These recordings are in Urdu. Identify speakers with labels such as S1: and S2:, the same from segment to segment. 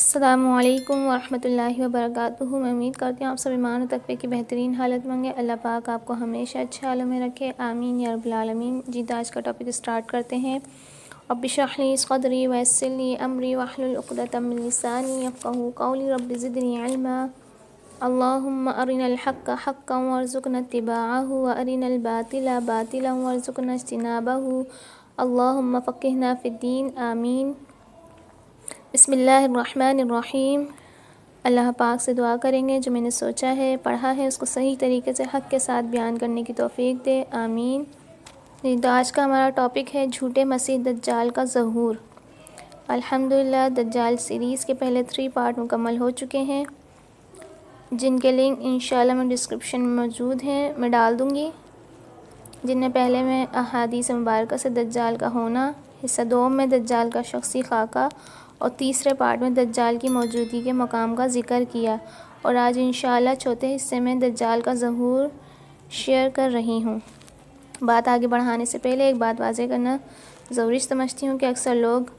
S1: السلام علیکم ورحمۃ اللہ وبرکاتہ۔ میں امید کرتی ہوں آپ سب ایمان و تقوی کی بہترین حالت میں گے۔ اللہ پاک آپ کو ہمیشہ اچھے حالوں میں رکھے، آمین یا رب العالمین۔ جی آج کا ٹاپک اسٹارٹ کرتے ہیں۔ رب اشرح لی صدری ویسر لی امری واحلل عقدۃ من لسانی یفقہوا قولی، رب زدنی علما۔ اللہم ارنا الحق حقا وارزقنا اتباعہ وارنا الباطل باطلا وارزقنا اجتنابہ، اللہم فقہنا فی الدین، آمین۔ بسم اللہ الرحمن الرحیم۔ اللہ پاک سے دعا کریں گے جو میں نے سوچا ہے، پڑھا ہے، اس کو صحیح طریقے سے حق کے ساتھ بیان کرنے کی توفیق دے، آمین۔ تو آج کا ہمارا ٹاپک ہے جھوٹے مسیح دجال کا ظہور۔ الحمدللہ دجال سیریز کے پہلے 3 پارٹ مکمل ہو چکے ہیں، جن کے لنک انشاءاللہ میں ڈسکرپشن میں موجود ہیں، میں ڈال دوں گی، جن میں پہلے میں احادیث مبارکہ سے دجال کا ہونا، حصہ 2 میں دجال کا شخصی خاکہ اور تیسرے پارٹ میں دجال کی موجودگی کے مقام کا ذکر کیا، اور آج انشاءاللہ چوتھے حصے میں دجال کا ظہور شیئر کر رہی ہوں۔ بات آگے بڑھانے سے پہلے ایک بات واضح کرنا ضروری سمجھتی ہوں کہ اکثر لوگ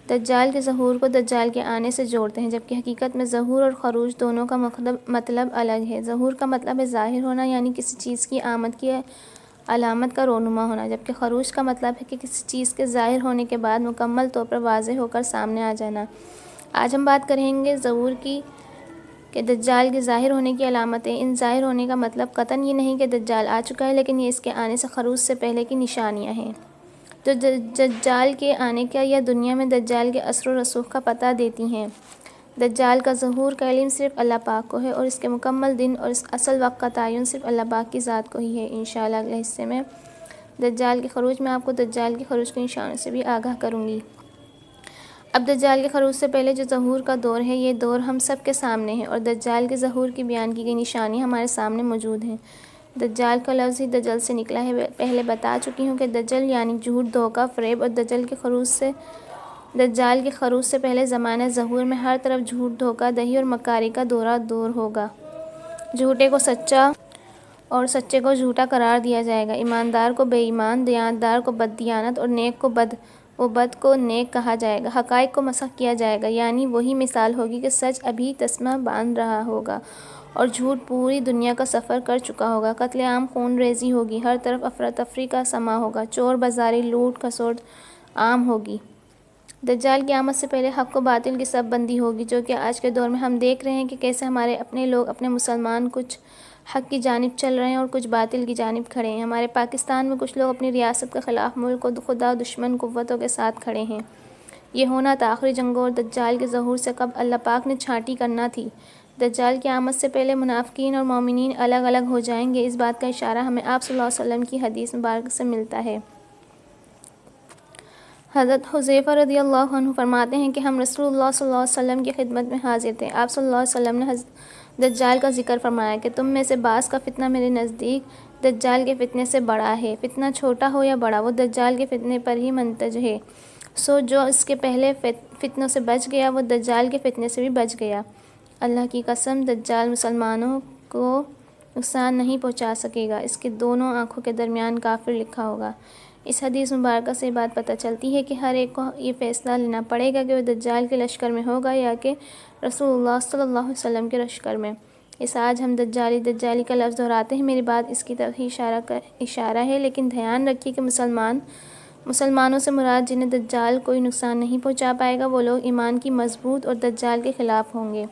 S1: دجال کے ظہور کو دجال کے آنے سے جوڑتے ہیں، جبکہ حقیقت میں ظہور اور خروج دونوں کا مطلب الگ ہے۔ ظہور کا مطلب ہے ظاہر ہونا، یعنی کسی چیز کی آمد کی علامت کا رونما ہونا، جبکہ خروج کا مطلب ہے کہ کسی چیز کے ظاہر ہونے کے بعد مکمل طور پر واضح ہو کر سامنے آ جانا۔ آج ہم بات کریں گے ظہور کی، کہ دجال کے ظاہر ہونے کی علامتیں۔ ان ظاہر ہونے کا مطلب قطعاً یہ نہیں کہ دجال آ چکا ہے، لیکن یہ اس کے آنے سے خروج سے پہلے کی نشانیاں ہیں جو دجال کے آنے کا یا دنیا میں دجال کے اثر و رسوخ کا پتہ دیتی ہیں۔ دجال کا ظہور کا علم صرف اللہ پاک کو ہے، اور اس کے مکمل دن اور اس اصل وقت کا تعین صرف اللہ پاک کی ذات کو ہی ہے۔ انشاءاللہ اگلے حصے میں دجال کے خروج میں آپ کو دجال کے خروج کے نشانوں سے بھی آگاہ کروں گی۔ اب دجال کے خروج سے پہلے جو ظہور کا دور ہے، یہ دور ہم سب کے سامنے ہے، اور دجال کے ظہور کی بیان کی گئی نشانیاں ہمارے سامنے موجود ہیں۔ دجال کا لفظ ہی دجل سے نکلا ہے۔ پہلے بتا چکی ہوں کہ دجل یعنی جھوٹ، دھوکہ، فریب، اور دجال کے خروج سے پہلے زمانہ ظہور میں ہر طرف جھوٹ، دھوکہ دہی اور مکاری کا دورہ دور ہوگا۔ جھوٹے کو سچا اور سچے کو جھوٹا قرار دیا جائے گا، ایماندار کو بے ایمان، دیانتدار کو بد دیانت اور نیک کو بد و بد کو نیک کہا جائے گا۔ حقائق کو مسخ کیا جائے گا، یعنی وہی مثال ہوگی کہ سچ ابھی تسمہ باندھ رہا ہوگا اور جھوٹ پوری دنیا کا سفر کر چکا ہوگا۔ قتل عام، خون ریزی ہوگی، ہر طرف افراتفری کا سماں ہوگا، چور بازاری، لوٹ کھسوٹ عام ہوگی۔ دجال کی آمد سے پہلے حق و باطل کی صف بندی ہوگی، جو کہ آج کے دور میں ہم دیکھ رہے ہیں کہ کیسے ہمارے اپنے لوگ، اپنے مسلمان، کچھ حق کی جانب چل رہے ہیں اور کچھ باطل کی جانب کھڑے ہیں۔ ہمارے پاکستان میں کچھ لوگ اپنی ریاست کے خلاف ملک و خدا دشمن قوتوں کے ساتھ کھڑے ہیں۔ یہ ہونا آخری جنگوں اور دجال کے ظہور سے قبل اللہ پاک نے چھانٹی کرنا تھی۔ دجال کی آمد سے پہلے منافقین اور مومنین الگ الگ ہو جائیں گے۔ اس بات کا اشارہ ہمیں آپ صلی اللہ علیہ وسلم کی حدیث مبارک سے ملتا ہے۔ حضرت حذیفہ رضی اللہ عنہ فرماتے ہیں کہ ہم رسول اللہ صلی اللہ علیہ وسلم کی خدمت میں حاضر تھے۔ آپ صلی اللہ علیہ وسلم نے دجال کا ذکر فرمایا کہ تم میں سے بعض کا فتنہ میرے نزدیک دجال کے فتنے سے بڑا ہے۔ فتنہ چھوٹا ہو یا بڑا، وہ دجال کے فتنے پر ہی منتج ہے۔ سو جو اس کے پہلے فتنوں سے بچ گیا، وہ دجال کے فتنے سے بھی بچ گیا۔ اللہ کی قسم، دجال مسلمانوں کو نقصان نہیں پہنچا سکے گا، اس کے دونوں آنکھوں کے درمیان کافر لکھا ہوگا۔ اس حدیث مبارکہ سے بات پتہ چلتی ہے کہ ہر ایک کو یہ فیصلہ لینا پڑے گا کہ وہ دجال کے لشکر میں ہوگا یا کہ رسول اللہ صلی اللہ علیہ وسلم کے لشکر میں۔ اس آج ہم دجالی کا لفظ دہراتے ہیں، میری بات اس کی طرف ہی اشارہ ہے، لیکن دھیان رکھیے کہ مسلمانوں سے مراد جنہیں دجال کوئی نقصان نہیں پہنچا پائے گا، وہ لوگ ایمان کی مضبوط اور دجال کے خلاف ہوں گے۔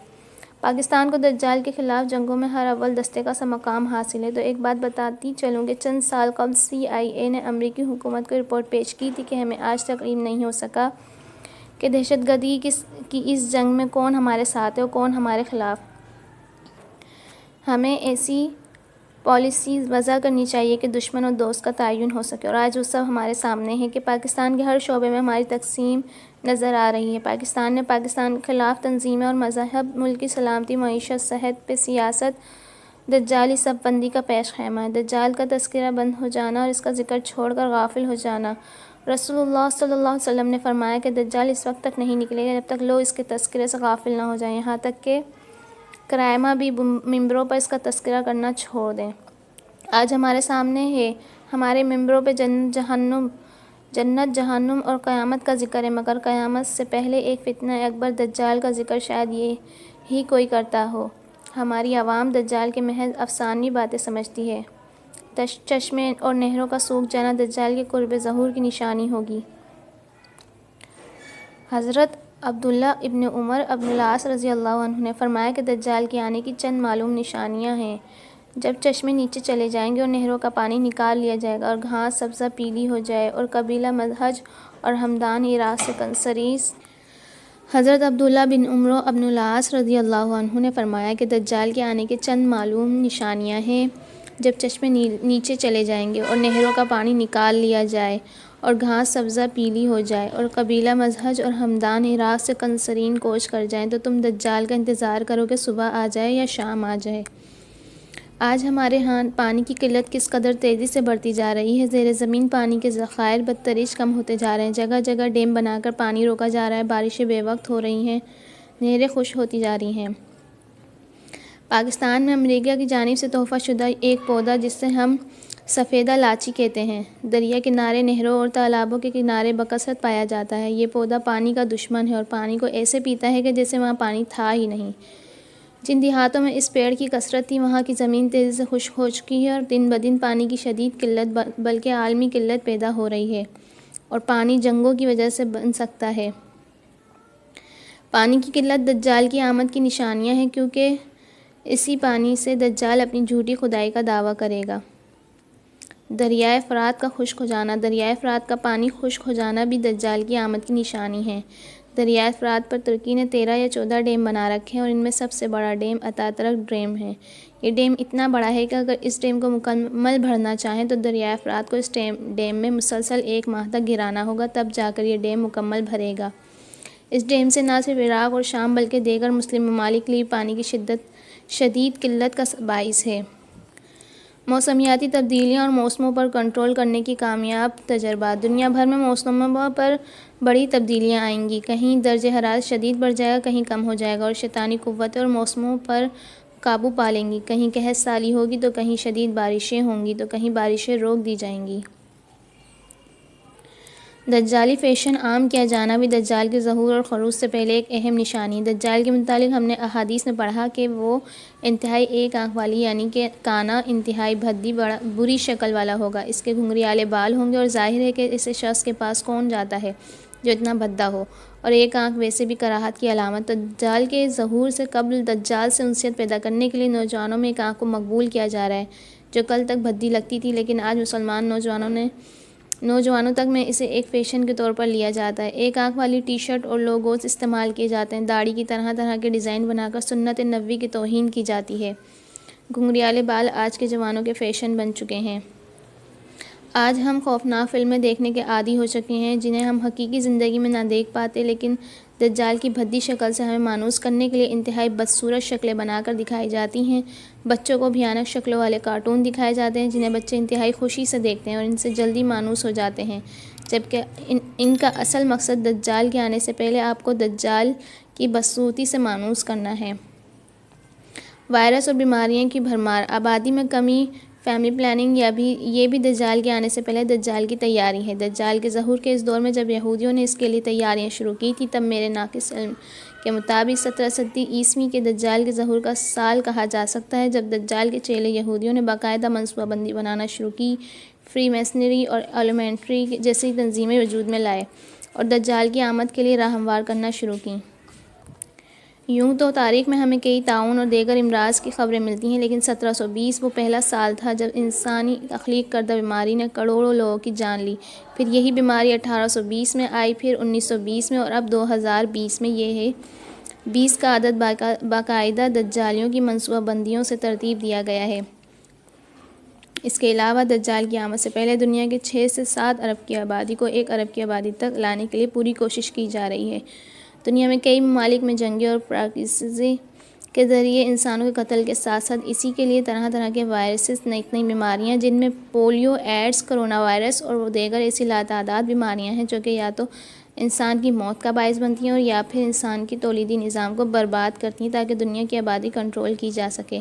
S1: پاکستان کو دجال کے خلاف جنگوں میں ہر اول دستے کا مقام حاصل ہے۔ تو ایک بات بتاتی چلوں کہ چند سال قبل CIA نے امریکی حکومت کو رپورٹ پیش کی تھی کہ ہمیں آج تک علم نہیں ہو سکا کہ دہشت گردی کی اس جنگ میں کون ہمارے ساتھ ہے اور کون ہمارے خلاف۔ ہمیں ایسی پالیسی وضع کرنی چاہیے کہ دشمن اور دوست کا تعین ہو سکے، اور آج وہ سب ہمارے سامنے ہے کہ پاکستان کے ہر شعبے میں ہماری تقسیم نظر آ رہی ہے۔ پاکستان کے خلاف تنظیمیں اور مذاہب، ملک کی سلامتی، معیشت، صحت پہ سیاست دجالی صف بندی کا پیش خیمہ ہے۔ دجال کا تذکرہ بند ہو جانا اور اس کا ذکر چھوڑ کر غافل ہو جانا۔ رسول اللہ صلی اللہ علیہ وسلم نے فرمایا کہ دجال اس وقت تک نہیں نکلے گا جب تک لوگ اس کے تذکرے سے غافل نہ ہو جائیں، یہاں تک کہ قرائمہ بھی ممبروں پر اس کا تذکرہ کرنا چھوڑ دیں۔ آج ہمارے سامنے ہے، ہمارے ممبروں پہ جنت جہنم جنت، جہنم اور قیامت کا ذکر ہے، مگر قیامت سے پہلے ایک فتنہ اکبر دجال کا ذکر شاید یہ ہی کوئی کرتا ہو۔ ہماری عوام دجال کے محض افسانوی باتیں سمجھتی ہے۔ چشمے اور نہروں کا سوکھ جانا دجال کے قرب ظہور کی نشانی ہوگی۔ حضرت عبداللہ ابن عمر ابن العاص رضی اللہ عنہ نے فرمایا کہ دجال کے آنے کی چند معلوم نشانیاں ہیں۔ جب چشمے نیچے چلے جائیں گے اور نہروں کا پانی نکال لیا جائے گا اور گھاس سبزہ پیلی ہو جائے اور قبیلہ مدحج اور ہمدان عراق سے سرسبز۔ حضرت عبداللہ بن عمر ابن العاص رضی اللہ عنہ نے فرمایا کہ دجال کے آنے کے چند معلوم نشانیاں ہیں۔ جب چشمے نیچے چلے جائیں گے اور نہروں کا پانی نکال لیا جائے اور گھاس سبزہ پیلی ہو جائے اور قبیلہ مدحج اور ہمدان عراق سے سرسبز کوچ کر جائیں تو تم دجال کا انتظار کرو کہ صبح آ جائے یا شام آ جائے۔ آج ہمارے ہاں پانی کی قلت کس قدر تیزی سے بڑھتی جا رہی ہے۔ زیر زمین پانی کے ذخائر بدتدریج کم ہوتے جا رہے ہیں، جگہ جگہ ڈیم بنا کر پانی روکا جا رہا ہے، بارشیں بے وقت ہو رہی ہیں، نہریں خشک ہوتی جا رہی ہیں۔ پاکستان میں امریکہ کی جانب سے تحفہ شدہ ایک پودا جسے ہم سفیدہ لاچی کہتے ہیں، دریا کنارے، نہروں اور تالابوں کے کنارے بکثرت پایا جاتا ہے۔ یہ پودا پانی کا دشمن ہے اور پانی کو ایسے پیتا ہے کہ جیسے وہاں پانی تھا ہی نہیں۔ جن دیہاتوں میں اس پیڑ کی کثرت تھی وہاں کی زمین تیزی سے خشک ہو چکی ہے اور دن بدن پانی کی شدید قلت بلکہ عالمی قلت پیدا ہو رہی ہے اور پانی جنگوں کی وجہ سے بن سکتا ہے۔ پانی کی قلت دجال کی آمد کی نشانیاں ہیں، کیونکہ اسی پانی سے دجال اپنی جھوٹی خدائی کا دعویٰ کرے گا۔ دریائے فرات کا خشک ہو جانا، دریائے فرات کا پانی خشک ہو جانا بھی دجال کی آمد کی نشانی ہے۔ دریائے فرات پر ترکی نے 13 یا 14 ڈیم بنا رکھے ہیں اور ان میں سب سے بڑا ڈیم اتاترک ڈیم ہے۔ یہ ڈیم اتنا بڑا ہے کہ اگر اس ڈیم کو مکمل بھرنا چاہیں تو دریائے فرات کو اس ڈیم میں مسلسل 1 ماہ تک گرانا ہوگا، تب جا کر یہ ڈیم مکمل بھرے گا۔ اس ڈیم سے نہ صرف عراق اور شام بلکہ دیگر مسلم ممالک کے لیے پانی کی شدید قلت کا باعث ہے۔ موسمیاتی تبدیلیاں اور موسموں پر کنٹرول کرنے کی کامیاب تجربات۔ دنیا بھر میں موسموں پر بڑی تبدیلیاں آئیں گی، کہیں درجہ حرارت شدید بڑھ جائے گا، کہیں کم ہو جائے گا اور شیطانی قوتیں اور موسموں پر قابو پا لیں گی، کہیں قحط سالی ہوگی تو کہیں شدید بارشیں ہوں گی تو کہیں بارشیں روک دی جائیں گی۔ دجالی فیشن عام کیا جانا بھی دجال کے ظہور اور خروج سے پہلے ایک اہم نشانی ہے۔ دجال کے متعلق ہم نے احادیث میں پڑھا کہ وہ انتہائی ایک آنکھ والی یعنی کہ کانا، انتہائی بھدی، بری شکل والا ہوگا، اس کے گھنگریالے بال ہوں گے اور ظاہر ہے کہ ایسے شخص کے پاس کون جاتا ہے جو اتنا بھدا ہو، اور ایک آنکھ ویسے بھی کراہت کی علامت۔ دجال کے ظہور سے قبل دجال سے انسیت پیدا کرنے کے لیے نوجوانوں میں ایک آنکھ کو مقبول کیا جا رہا ہے جو کل تک بھدی لگتی تھی، لیکن آج مسلمان نوجوانوں تک میں اسے ایک فیشن کے طور پر لیا جاتا ہے۔ ایک آنکھ والی ٹی شرٹ اور لوگوز استعمال کیے جاتے ہیں، داڑھی کی طرح طرح کے ڈیزائن بنا کر سنت نبوی کی توہین کی جاتی ہے۔ گھنگریالے بال آج کے جوانوں کے فیشن بن چکے ہیں۔ آج ہم خوفناک فلمیں دیکھنے کے عادی ہو چکے ہیں جنہیں ہم حقیقی زندگی میں نہ دیکھ پاتے، لیکن دجال کی بھدی شکل سے ہمیں مانوس کرنے کے لیے انتہائی بدصورت شکلیں بنا کر دکھائی جاتی ہیں۔ بچوں کو بھیانک شکلوں والے کارٹون دکھائے جاتے ہیں جنہیں بچے انتہائی خوشی سے دیکھتے ہیں اور ان سے جلدی مانوس ہو جاتے ہیں، جبکہ ان کا اصل مقصد دجال کے آنے سے پہلے آپ کو دجال کی بدصورتی سے مانوس کرنا ہے۔ وائرس اور بیماریوں کی بھرمار، آبادی میں کمی، فیملی پلاننگ، یہ بھی دجال کے آنے سے پہلے دجال کی تیاری ہے۔ دجال کے ظہور کے اس دور میں جب یہودیوں نے اس کے لیے تیاریاں شروع کی تھیں، تب میرے ناقص علم کے مطابق 17 صدی عیسوی کے دجال کے ظہور کا سال کہا جا سکتا ہے، جب دجال کے چیلے یہودیوں نے باقاعدہ منصوبہ بندی بنانا شروع کی، فری میسنری اور ایلومنٹری جیسی تنظیمیں وجود میں لائے اور دجال کی آمد کے لیے راہ ہموار کرنا شروع کیں۔ یوں تو تاریخ میں ہمیں کئی طاعون اور دیگر امراض کی خبریں ملتی ہیں، لیکن 1720 وہ پہلا سال تھا جب انسانی تخلیق کردہ بیماری نے کروڑوں لوگوں کی جان لی۔ پھر یہی بیماری 1820 میں آئی، پھر 1920 میں اور اب 2020 میں۔ یہ ہے 20 کا عدد باقاعدہ دجالیوں کی منصوبہ بندیوں سے ترتیب دیا گیا ہے۔ اس کے علاوہ دجال کی آمد سے پہلے دنیا کے 6 سے 7 ارب کی آبادی کو 1 ارب کی آبادی تک لانے کے لیے پوری کوشش کی جا رہی ہے۔ دنیا میں کئی ممالک میں جنگیں اور پراکسی کے ذریعے انسانوں کے قتل کے ساتھ ساتھ اسی کے لیے طرح طرح کے وائرسز، نئی بیماریاں جن میں پولیو، ایڈز، کرونا وائرس اور دیگر ایسی لاتعداد بیماریاں ہیں جو کہ یا تو انسان کی موت کا باعث بنتی ہیں اور یا پھر انسان کی تولیدی نظام کو برباد کرتی ہیں تاکہ دنیا کی آبادی کنٹرول کی جا سکے۔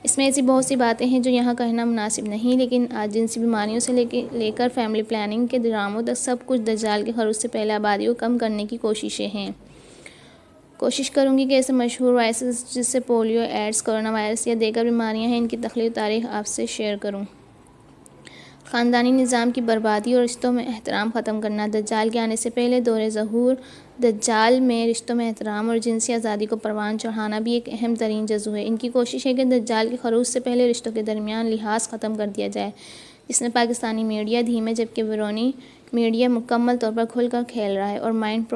S1: اس میں ایسی بہت سی باتیں ہیں جو یہاں کہنا مناسب نہیں، لیکن آج جنسی بیماریوں سے لے کر فیملی پلاننگ کے ڈراموں تک سب کچھ دجال کے خروج سے پہلے آبادی کو کم کرنے کی کوششیں ہیں۔ کوشش کروں گی کہ ایسے مشہور وائرسز جیسے پولیو، ایڈز، کرونا وائرس یا دیگر بیماریاں ہیں، ان کی تخلیقی تاریخ آپ سے شیئر کروں۔ خاندانی نظام کی بربادی اور رشتوں میں احترام ختم کرنا۔ دجال کے آنے سے پہلے دور ظہور دجال میں رشتوں میں احترام اور جنسی آزادی کو پروان چڑھانا بھی ایک اہم ترین جزو ہے۔ ان کی کوشش ہے کہ دجال کے خروج سے پہلے رشتوں کے درمیان لحاظ ختم کر دیا جائے، جس میں پاکستانی میڈیا دھیمے جبکہ بیرونی میڈیا مکمل طور پر کھل کر کھیل رہا ہے، اور مائنڈ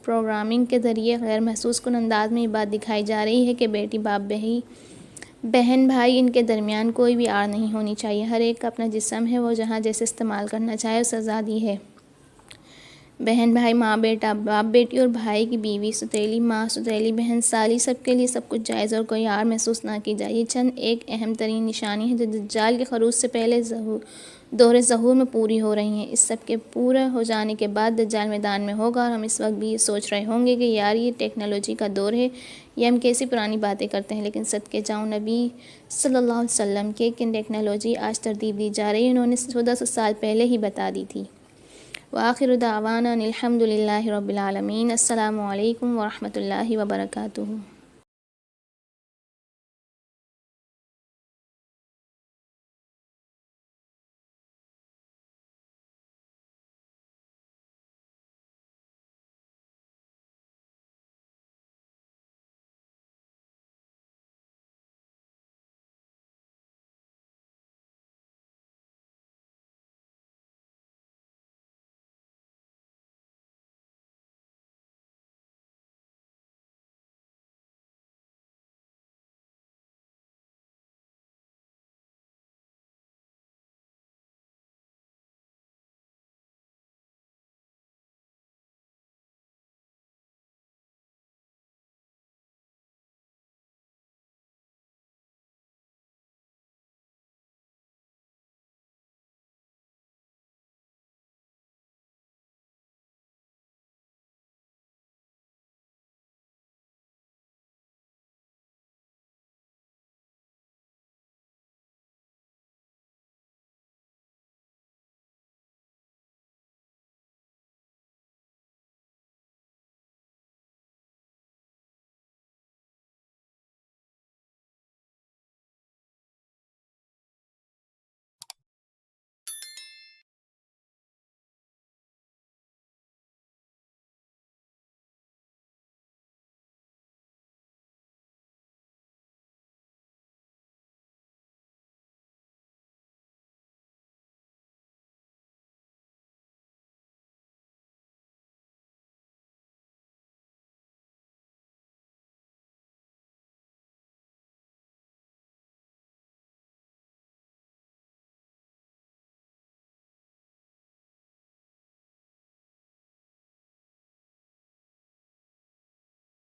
S1: پروگرامنگ کے ذریعے غیر محسوس کن انداز میں یہ بات دکھائی جا رہی ہے کہ بیٹی باپ بہن بھائی ان کے درمیان کوئی بھی آڑ نہیں ہونی چاہیے، ہر ایک کا اپنا جسم ہے، وہ جہاں جیسے استعمال کرنا چاہے اس آزادی ہے۔ بہن بھائی، ماں بیٹا، باپ بیٹی اور بھائی کی بیوی، سوتیلی ماں، سوتیلی بہن، سالی، سب کے لیے سب کچھ جائز اور کوئی آڑ محسوس نہ کی جائے۔ یہ چند ایک اہم ترین نشانی ہیں جو دجال کے خروج سے پہلے دور ظہور میں پوری ہو رہی ہیں۔ اس سب کے پورا ہو جانے کے بعد دجال میدان میں ہوگا، اور ہم اس وقت بھی یہ سوچ رہے ہوں گے کہ یار یہ ٹیکنالوجی کا دور ہے، یہ ہم کیسی پرانی باتیں کرتے ہیں، لیکن صدقے جاؤں نبی صلی اللہ علیہ وسلم کے ٹیکنالوجی آج ترتیب دی جا رہی ہے، انہوں نے 1400 سال پہلے ہی بتا دی تھی۔ وآخر دعوانا الحمد للہ رب العالمین۔ السلام علیکم ورحمۃ اللہ وبرکاتہ۔